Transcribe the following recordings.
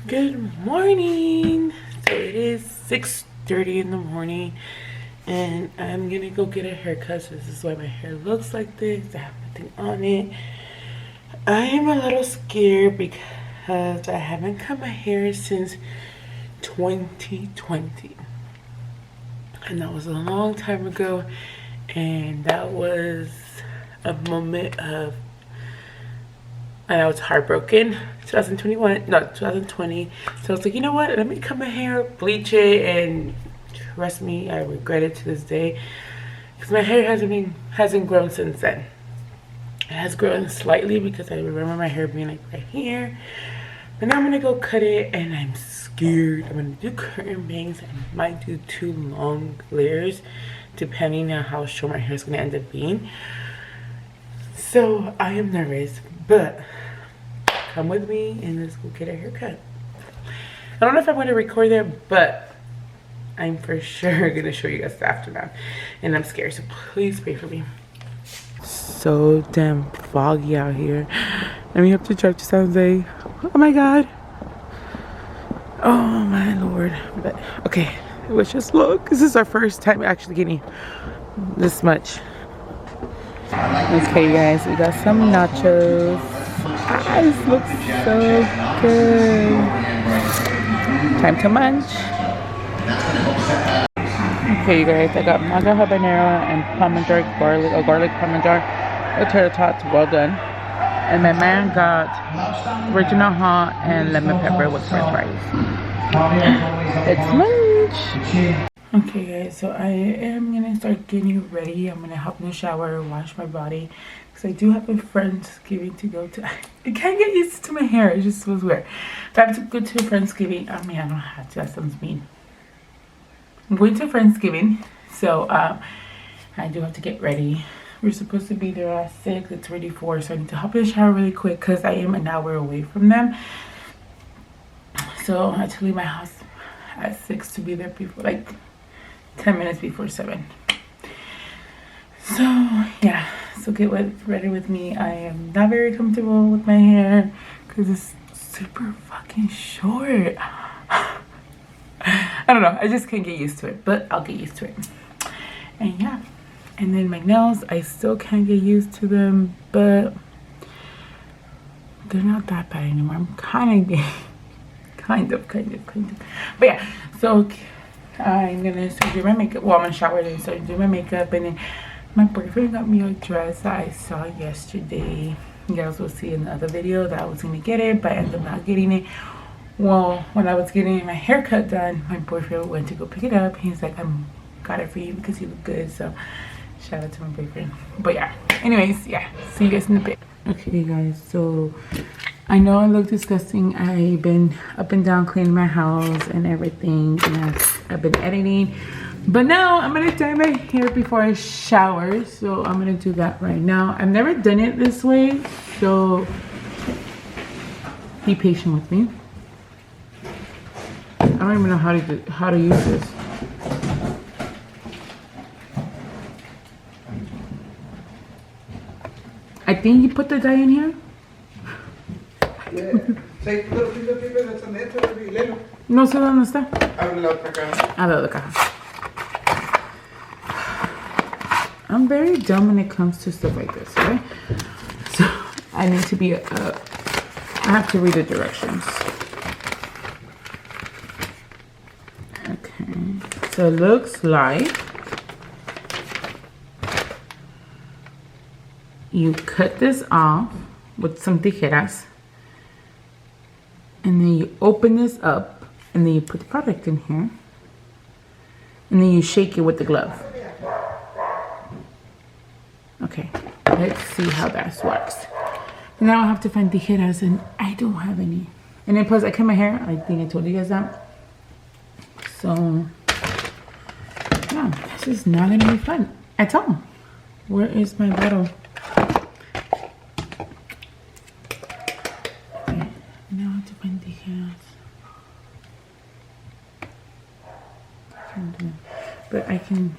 Good morning. So it is 6:30 in the morning and I'm gonna go get a haircut. So this is why my hair looks like this. I have nothing on it. I am a little scared because I haven't cut my hair since 2020. And that was a long time ago, and that was a moment of, and I was heartbroken. 2020. So I was like, you know what? Let me cut my hair, bleach it, and trust me, I regret it to this day because my hair hasn't grown since then. It has grown slightly because I remember my hair being like right here. But now I'm gonna go cut it, and I'm scared. I'm gonna do curtain bangs. I might do 2 long layers, depending on how short my hair is gonna end up being. So I am nervous, but come with me and let's go get a haircut. I don't know if I'm going to record there, but I'm for sure going to show you guys the aftermath. And I'm scared, so please pray for me. So damn foggy out here. And we have to drive to San Jose. Oh my god. Oh my lord. But okay, let's just look. This is our first time actually getting this much. Okay guys, we got some nachos. This looks so good. Time to munch. Okay you guys, I got mango habanero and parmesan garlic parmesan with tater tots, well done. And my man got original hot and lemon pepper with french fries. It's lunch. Okay guys, so I am gonna start getting ready. I'm gonna hop in the shower, wash my body, because I do have a Friendsgiving to go to. I can't get used to my hair, it just was weird. If I have to go to Friendsgiving, I mean I don't have to, that sounds mean. I'm going to Friendsgiving, so I do have to get ready. We're supposed to be there at 6, it's already 4, so I need to hop in the shower really quick because I am an hour away from them. So I have to leave my house at 6 to be there before, like 10 minutes before 7. So yeah, so get ready with me. I am not very comfortable with my hair because it's super fucking short. I don't know, I just can't get used to it, but I'll get used to it. And yeah, and then my nails, I still can't get used to them, but they're not that bad anymore. I'm kind of. But yeah, so I'm gonna start doing my makeup. Well, I'm gonna shower and start doing my makeup, and then my boyfriend got me a dress that I saw yesterday. You guys will see in the other video that I was gonna get it, but I ended up not getting it. Well, when I was getting my haircut done, my boyfriend went to go pick it up. He's like, I got it for you because you look good. So shout out to my boyfriend. But yeah, anyways, yeah, see you guys in a bit. Okay guys, so I know I look disgusting. I've been up and down cleaning my house and everything, and I've been editing. But now I'm gonna dye my hair before I shower, so I'm gonna do that right now. I've never done it this way, so be patient with me. I don't even know how to use this. I think you put the dye in here. No sé dónde está. Abre la otra caja. Abre la otra caja. I'm very dumb when it comes to stuff like this, right? So I need to be I have to read the directions. Okay, so it looks like you cut this off with some tijeras, and then you open this up, and then you put the product in here, and then you shake it with the glove. Okay, let's see how that works. And now I have to find tijeras, and I don't have any. And then plus I cut my hair, I think I told you guys that. So yeah, this is not gonna be fun at all. Where is my bottle? Okay, now I have to find tijeras. But I can,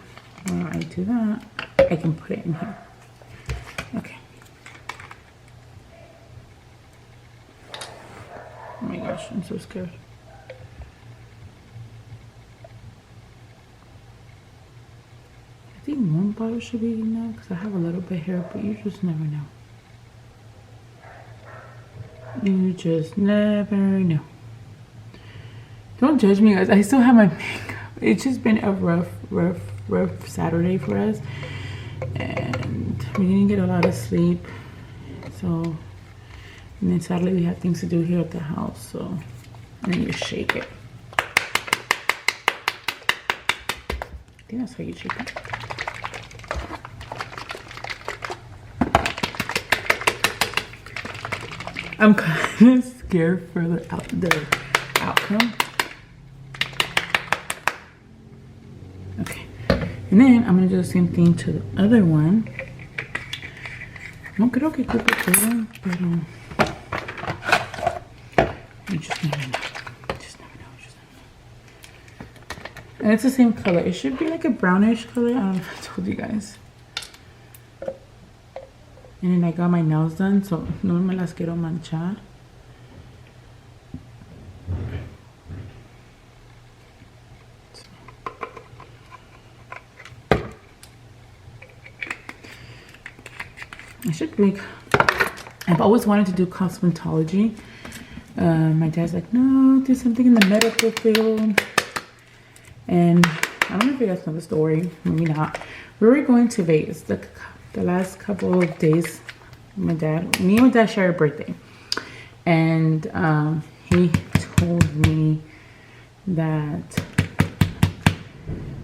while I do that, I can put it in here. Okay. Oh my gosh, I'm so scared. I think one bottle should be enough because I have a little bit here, but you just never know. You just never know. Don't judge me, guys. I still have my makeup. It's just been a rough Saturday for us. And we didn't get a lot of sleep. So, and then sadly we have things to do here at the house. So, and then you shake it. I think that's how you shake it. I'm kind of scared for the outcome. Okay, and then I'm gonna do the same thing to the other one. No creo que ocupe todo, pero you just never know. Just never know. Just never know. And it's the same color. It should be like a brownish color. I don't know if I told you guys. And then I got my nails done, so no me las quiero manchar. I should make, I've always wanted to do cosmetology. My dad's like, no, do something in the medical field. And I don't know if you guys know the story, maybe not. We were going to Vegas the last couple of days. Me and my dad share a birthday. And he told me that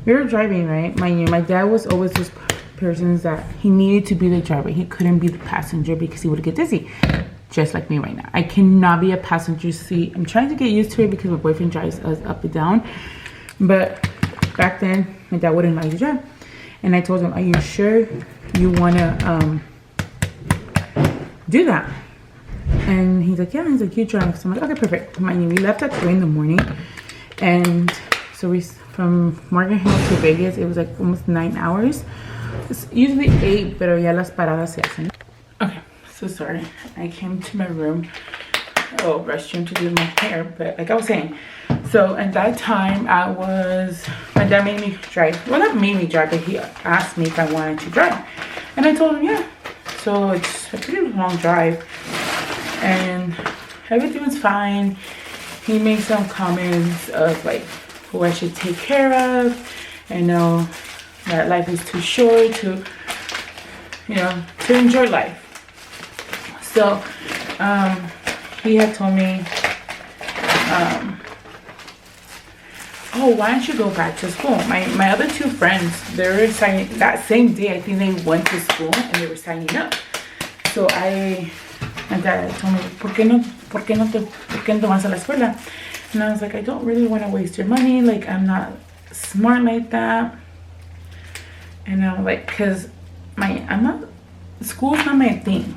we were driving, right? My dad was always this person that he needed to be the driver. He couldn't be the passenger because he would get dizzy. Just like me right now. I cannot be a passenger seat. I'm trying to get used to it because my boyfriend drives us up and down. But back then, my dad wouldn't like to drive. And I told him, are you sure you want to do that? And he's like, yeah. He's like, you drive. So I'm like, okay, perfect. Mind you, we left at 3 in the morning. And so we, from Morgan Hill to Vegas, it was like almost 9 hours. It's usually 8, pero ya las paradas se hacen. Okay, so sorry. I came to my room, restroom to do my hair. But like I was saying, so at that time, my dad made me drive. Well, not made me drive, but he asked me if I wanted to drive. And I told him, yeah. So it's a pretty long drive. And everything was fine. He made some comments of like who I should take care of. I know that life is too short to, to enjoy life. So he had told me, oh, why don't you go back to school? My other 2 friends, they were signing that same day. I think they went to school and they were signing up. So my dad told me, ¿por qué no vas a la escuela? And I was like, I don't really want to waste your money. Like, I'm not smart like that. And I'm like, because school's not my thing.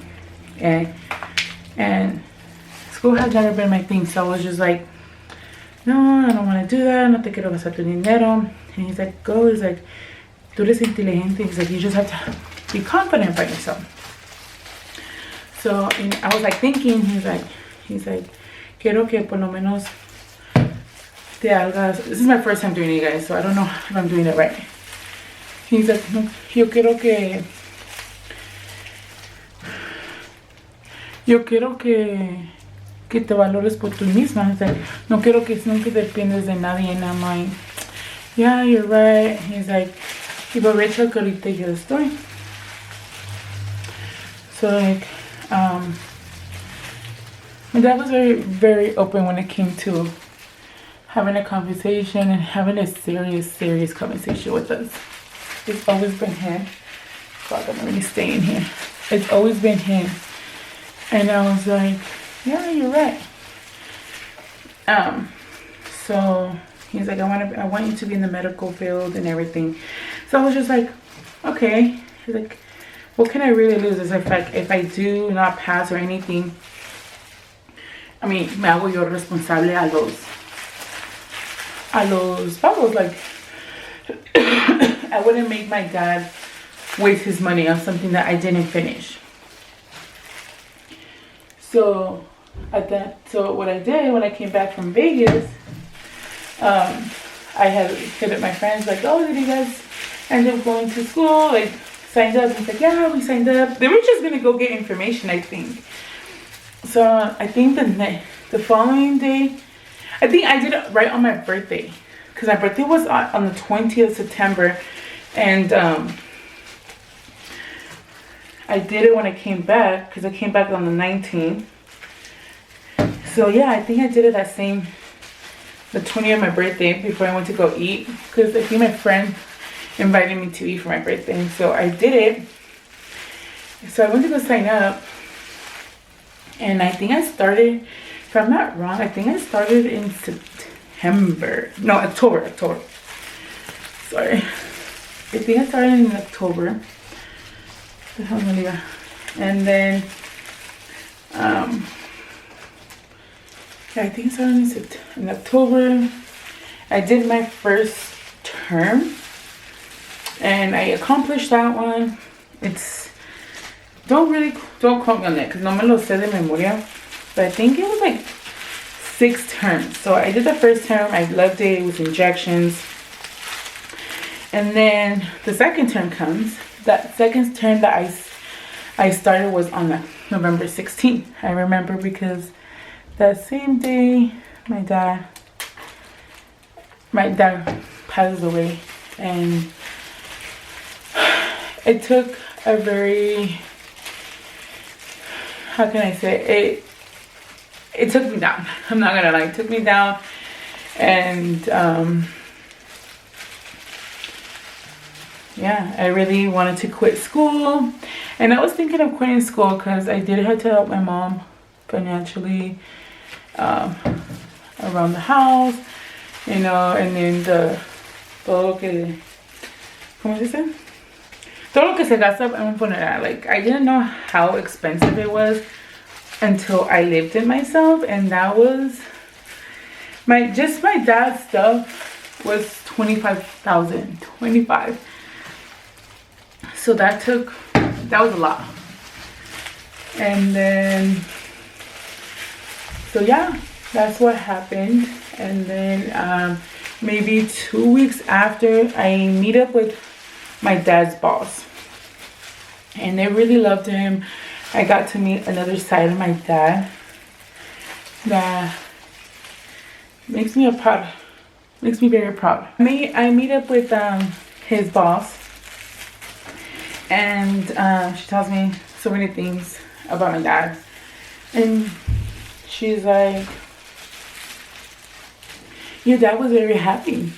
And school has never been my thing. So I was just like, no, I don't want to do that. No te quiero gastar tu dinero. And he's like, go. He's like, tú eres inteligente. He's like, you just have to be confident by yourself. So I was like thinking, he's like, quiero que por lo menos te hagas. This is my first time doing it, guys, so I don't know if I'm doing it right. He's like, no, yo quiero que te valores por tú misma. He's like, no quiero que nunca dependes de nadie. And I'm like, yeah, you're right. He's like, y por Rachel que ahorita yo estoy. So like, my dad was very, very open when it came to having a conversation and having a serious conversation with us. It's always been him. Fuck, I'm really staying here. It's always been him. And I was like, yeah, you're right. So he's like, I want you to be in the medical field and everything. So I was just like, okay. He's like, what can I really lose? Is if I do not pass or anything, I mean, me hago yo responsable a los pagos. Like, I wouldn't make my dad waste his money on something that I didn't finish. So So what I did when I came back from Vegas, I had hit up my friends like, oh, did you guys end up going to school? Like, signed up? And it's like, yeah, we signed up. They were just gonna go get information, I think. So I think the following day, I think I did it right on my birthday, because my birthday was on the 20th of September, and I did it when I came back, because I came back on the 19th. So yeah, I think I did it the 20th of my birthday, before I went to go eat, because I think my friend invited me to eat for my birthday. So I did it. So I went to go sign up, and I think I started, if I'm not wrong, I think I started in October. Sorry. I think I started in October. And then, I think I started in October. I did my first term, and I accomplished that one. Don't quote me on that, because no me lo sé de memoria, but I think it was like 6 terms. So I did the first term, I loved it, it was injections. And then the second term comes. That second term that I started was on November 16th. I remember, because that same day my dad passes away, and it took a very, how can I say it took me down. I'm not gonna lie, it took me down. And yeah, I really wanted to quit school, and I was thinking of quitting school because I did have to help my mom financially around the house, you know, and then ¿cómo se dice? Todo lo que se gasta en un funeral. Like, I didn't know how expensive it was until I lived it myself, and that was my dad's stuff was $25,000. So that was a lot. And then, so yeah, that's what happened. And then maybe 2 weeks after, I meet up with my dad's boss, and they really loved him. I got to meet another side of my dad that makes me very proud. I meet up with his boss, and she tells me so many things about my dad, and she's like, your dad was very happy.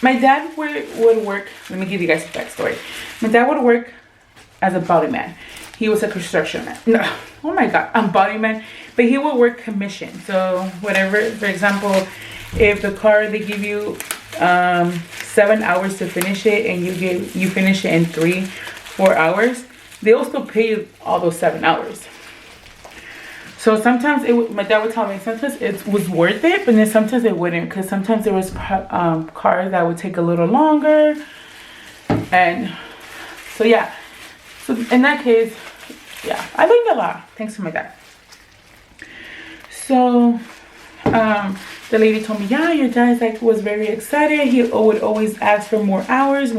My dad would work, let me give you guys a backstory. My dad would work as a body man. He was a construction man. No, oh my God, a body man. But he would work commission. So whatever, for example, if the car, they give you 7 hours to finish it, and you finish it in 3-4 hours, they also pay you all those 7 hours. So sometimes my dad would tell me sometimes it was worth it, but then sometimes it wouldn't, because sometimes there was cars that would take a little longer. And so yeah, so in that case, yeah, I learned a lot thanks to my dad. So the lady told me, yeah, your dad was very excited. He would always ask for more hours.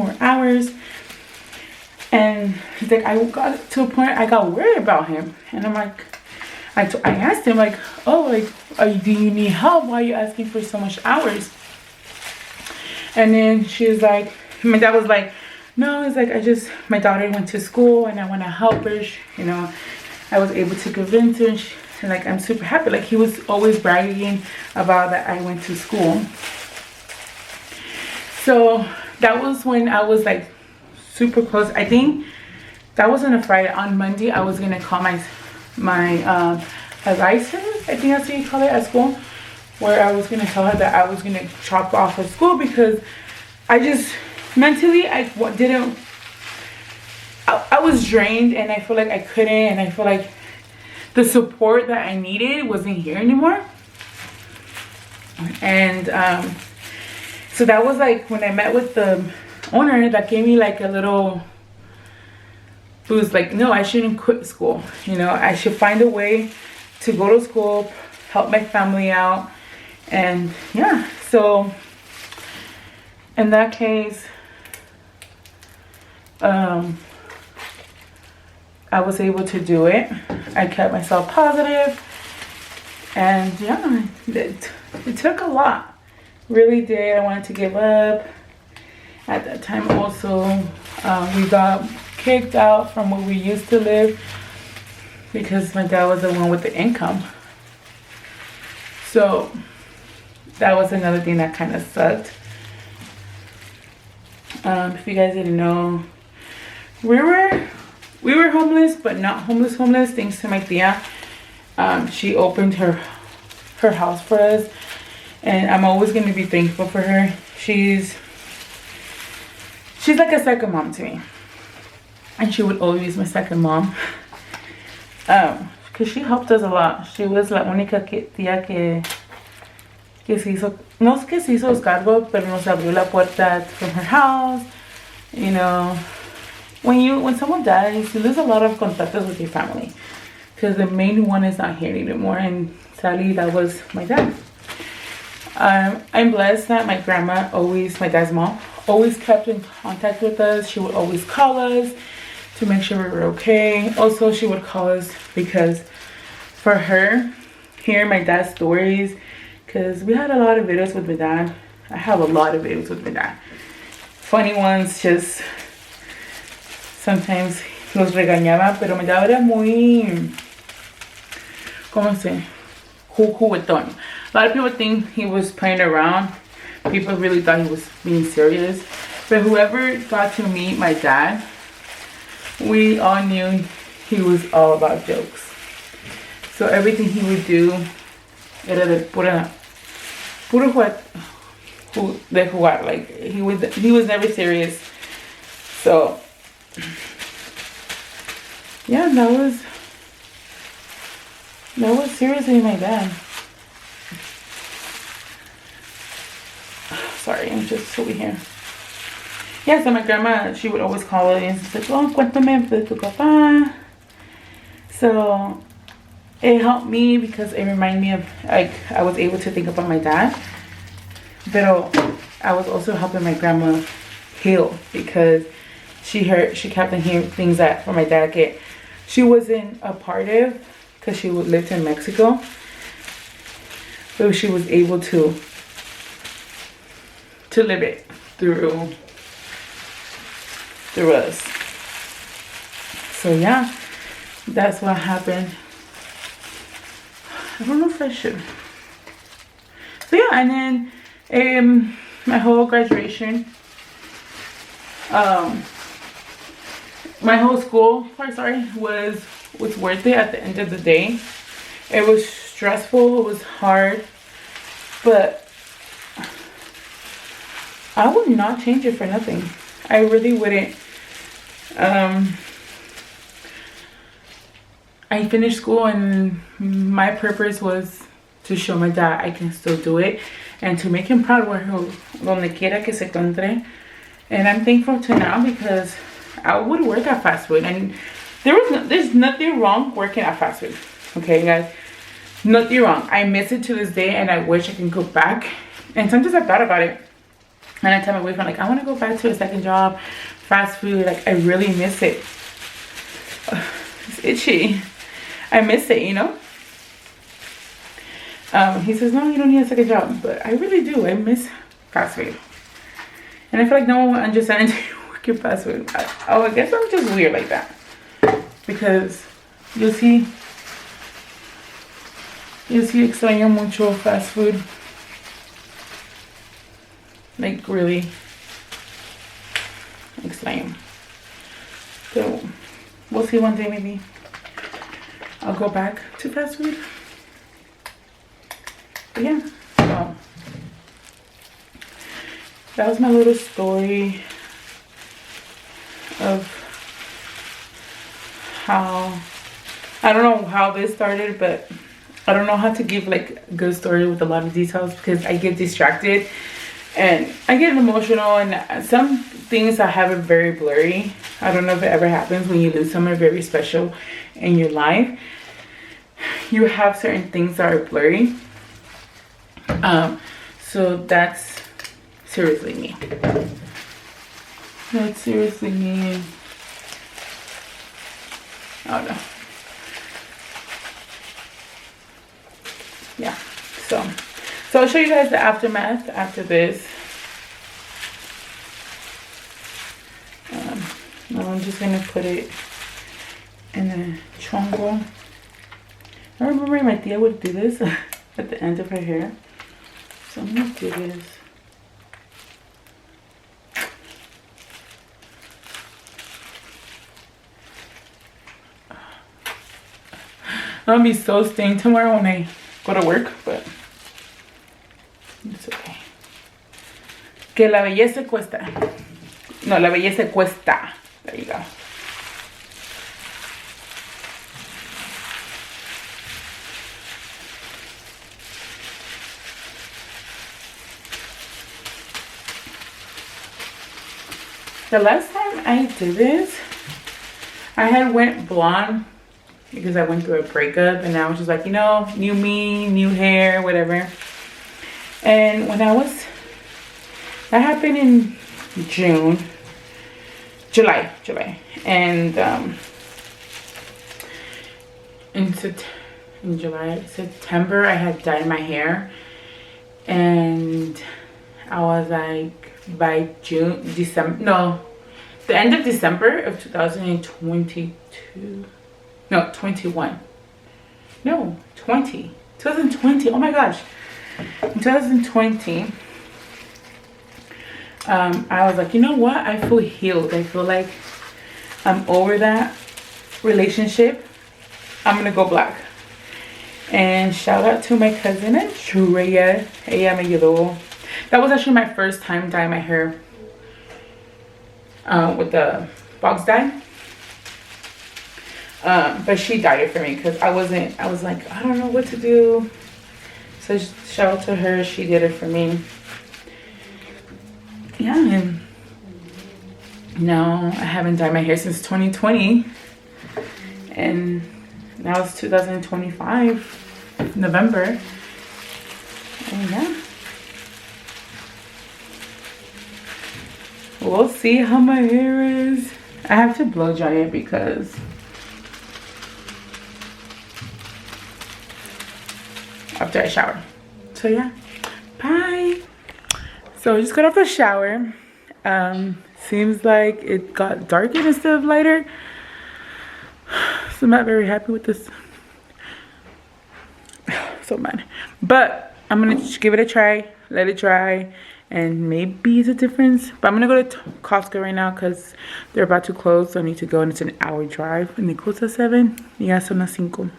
And he's like, I got to a point I got worried about him, and I'm like, I asked him, like, oh, like, do you need help? Why are you asking for so much hours? And then she was like, my dad was like, no, it's like, my daughter went to school, and I want to help her. You know, I was able to convince her, and like, I'm super happy. Like, he was always bragging about that I went to school. So that was when I was like super close. I think that was on a Friday. On Monday, I was gonna call my advisor, I think that's what you call it, at school, where I was gonna tell her that I was gonna drop off at school, because I just mentally I was drained, and I feel like I couldn't, and I feel like the support that I needed wasn't here anymore. And so that was like when I met with the owner, that gave me like a little boost, like, no, I shouldn't quit school, you know, I should find a way to go to school, help my family out, and yeah. So in that case, I was able to do it. I kept myself positive, and yeah, it took a lot. Really did. I wanted to give up. At that time also, we got kicked out from where we used to live because my dad was the one with the income. So that was another thing that kind of sucked. If you guys didn't know, we were homeless, but not homeless thanks to my tia. She opened her house for us, and I'm always going to be thankful for her. She's like a second mom to me, and she would always be my second mom, because she helped us a lot. She was la única tía que se hizo, no es que se hizo cargo, pero nos abrió la puerta from her house. You know, when someone dies, you lose a lot of contactos with your family, because the main one is not here anymore, and sadly that was my dad. I'm blessed that my grandma always, my dad's mom, always kept in contact with us. She would always call us to make sure we were okay. Also, she would call us because for her, hearing my dad's stories, because we had a lot of videos with my dad. I have a lot of videos with my dad. Funny ones, just sometimes los regañaba, pero mi dad era muy, ¿cómo se? Juguetón. A lot of people think he was playing around. People really thought he was being serious. But whoever got to meet my dad, we all knew he was all about jokes. So everything he would do era de puro de jugar. Like he was never serious. So yeah, that was seriously my dad. Sorry, I'm just over here. Yeah, so my grandma, she would always call us and say, oh, cuéntame de tu papá. So it helped me because it reminded me of, like, I was able to think about my dad. But I was also helping my grandma heal, because she kept on hearing things that from my dad she wasn't a part of, because she lived in Mexico. So she was able to live it through us. So yeah, that's what happened. I don't know if I should. So yeah, and then my whole graduation, my whole school part, was worth it at the end of the day. It was stressful, it was hard, but I would not change it for nothing. I really wouldn't. I finished school, and my purpose was to show my dad I can still do it, and to make him proud donde quiera que se encuentre. And I'm thankful to now, because I would work at fast food, and there's nothing wrong working at fast food. Okay, guys, nothing wrong. I miss it to this day, and I wish I can go back. And sometimes I thought about it, and I tell my boyfriend, like, I want to go back to a second job, fast food. Like, I really miss it. It's itchy. I miss it, you know. He says, no, you don't need a second job, but I really do. I miss fast food, and I feel like no one will understand working fast food. I guess I'm just weird like that, because you'll see extraño mucho fast food. Like, really explain. So we'll see one day, maybe I'll go back to fast food. But yeah, so that was my little story of how, I don't know how this started, but I don't know how to give like a good story with a lot of details, because I get distracted and I get emotional, and some things I have it very blurry. I don't know if it ever happens when you lose someone very special in your life. you have certain things that are blurry. So that's seriously me. That's seriously me. Oh no. Yeah. So I'll show you guys the aftermath after this. Now I'm just gonna put it in a chongo. I remember my tia would do this at the end of her hair. So I'm gonna do this. I'm gonna be so stained tomorrow when I go to work, but it's okay. Que la belleza cuesta. No, la belleza cuesta. There you go. The last time I did this, I had went blonde because I went through a breakup, and I was just like, you know, new me, new hair, whatever. And when that happened in July. And in September, I had dyed my hair, and I was like, by December, no, the end of December of 2022, no, 21, no, 2020, oh my gosh, in 2020, I was like, you know what, I feel healed. I feel like I'm over that relationship. I'm gonna go black. And shout out to my cousin Andrea. Ella me ayudó. That was actually my first time dyeing my hair with the box dye. But she dyed it for me because I was like, I don't know what to do. So shout out to her, she did it for me. Yeah, and now I haven't dyed my hair since 2020. And now it's 2025, November. And yeah. We'll see how my hair is. I have to blow dry it because after I shower. So yeah, bye. So I just got off the shower. Seems like it got darker instead of lighter. So I'm not very happy with this. So mad. But I'm gonna give it a try, let it dry, and maybe it's a difference. But I'm gonna go to Costco right now because they're about to close, so I need to go, and it's an hour drive, and they close at 7. Ya son las 5.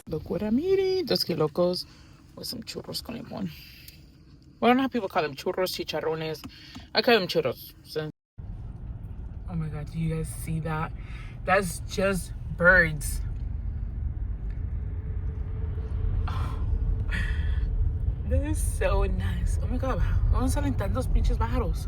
Look what I'm eating. Dos que locos with some churros con limón. Well, I don't know how people call them churros, chicharrones. I call them churros. So. Oh my god, do you guys see that? That's just birds. Oh, that is so nice. Oh my god, ¿dónde salen tantos pinches pájaros?